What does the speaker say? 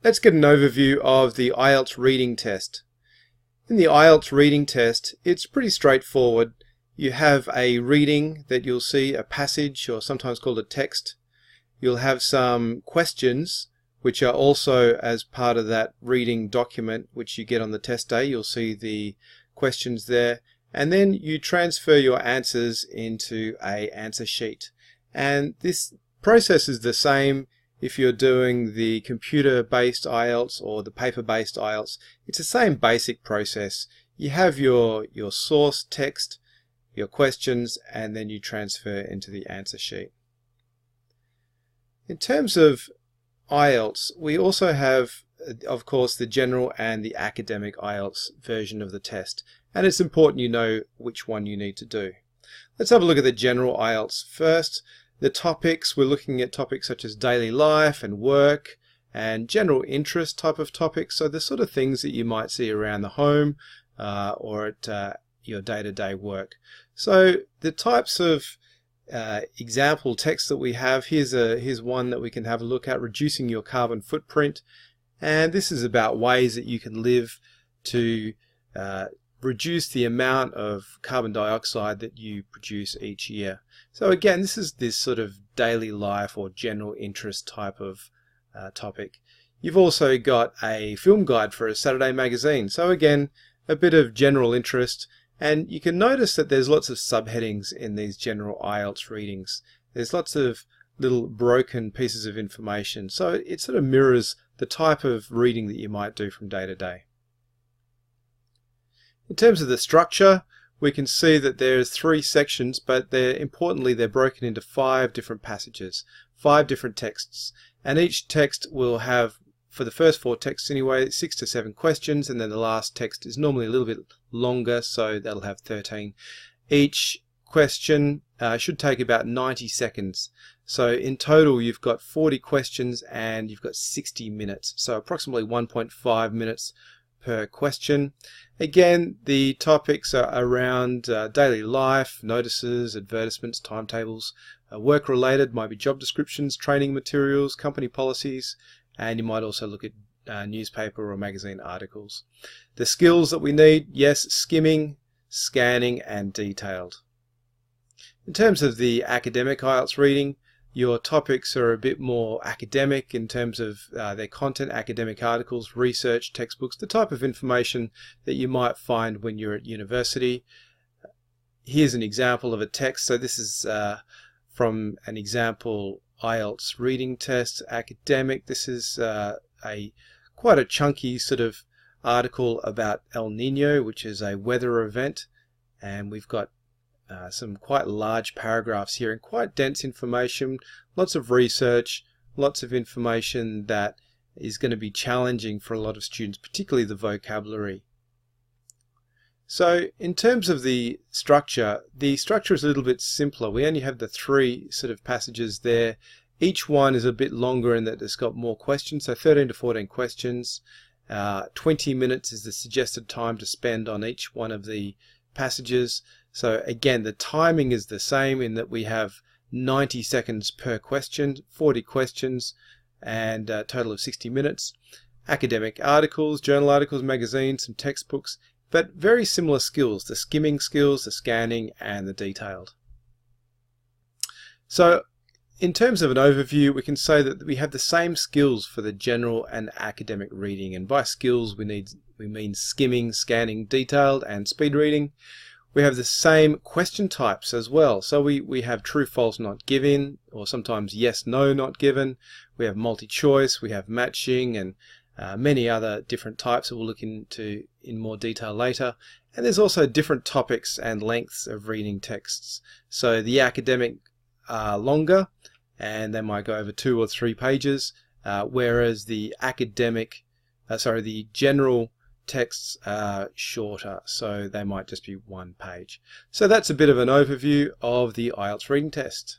Let's get an overview of the IELTS reading test. In the IELTS reading test, it's pretty straightforward. You have a reading that you'll see, a passage, or sometimes called a text. You'll have some questions, which are also as part of that reading document, which you get on the test day. You'll see the questions there. And then you transfer your answers into an answer sheet. And this process is the same if you're doing the computer-based IELTS or the paper-based IELTS. It's the same basic process. You have your source text, your questions, and then you transfer into the answer sheet. In terms of IELTS, we also have, of course, the general and the academic IELTS version of the test. And it's important you know which one you need to do. Let's have a look at the general IELTS first. The topics, we're looking at topics such as daily life and work and general interest type of topics. So the sort of things that you might see around the home or at your day-to-day work. So the types of example text that we have, here's one that we can have a look at: reducing your carbon footprint. And this is about ways that you can live to reduce the amount of carbon dioxide that you produce each year. So again, this is this sort of daily life or general interest type of topic. You've also got a film guide for a Saturday magazine. So again, a bit of general interest. And you can notice that there's lots of subheadings in these general IELTS readings. There's lots of little broken pieces of information. So it sort of mirrors the type of reading that you might do from day to day. In terms of the structure, we can see that there's 3 sections, but importantly they're broken into 5 different passages, 5 different texts. And each text will have, for the first 4 texts anyway, 6 to 7 questions, and then the last text is normally a little bit longer, so that'll have 13. Each question should take about 90 seconds. So in total you've got 40 questions and you've got 60 minutes, so approximately 1.5 minutes per question. Again, the topics are around daily life, notices, advertisements, timetables. Work related might be job descriptions, training materials, company policies, and you might also look at newspaper or magazine articles. The skills that we need, yes, skimming, scanning, and detailed. In terms of the academic IELTS reading, your topics are a bit more academic in terms of their content, academic articles, research, textbooks, the type of information that you might find when you're at university. Here's an example of a text. So this is from an example IELTS reading test, academic. This is quite a chunky sort of article about El Nino, which is a weather event, and we've got some quite large paragraphs here and quite dense information, lots of research, lots of information that is going to be challenging for a lot of students, particularly the vocabulary. So in terms of the structure is a little bit simpler. We only have the 3 sort of passages there. Each one is a bit longer in that it's got more questions, so 13 to 14 questions. 20 minutes is the suggested time to spend on each one of the passages. So again, the timing is the same in that we have 90 seconds per question, 40 questions, and a total of 60 minutes. Academic articles, journal articles, magazines, some textbooks, but very similar skills: the skimming skills, the scanning, and the detailed. So in terms of an overview, we can say that we have the same skills for the general and academic reading, and by skills we mean skimming, scanning, detailed, and speed reading. We have the same question types as well. So we have true, false, not given, or sometimes yes, no, not given. We have multi-choice, we have matching, and many other different types that we'll look into in more detail later. And there's also different topics and lengths of reading texts. So the academic are longer, and they might go over 2 or 3 pages, whereas the general texts are shorter, so they might just be 1 page. So that's a bit of an overview of the IELTS reading test.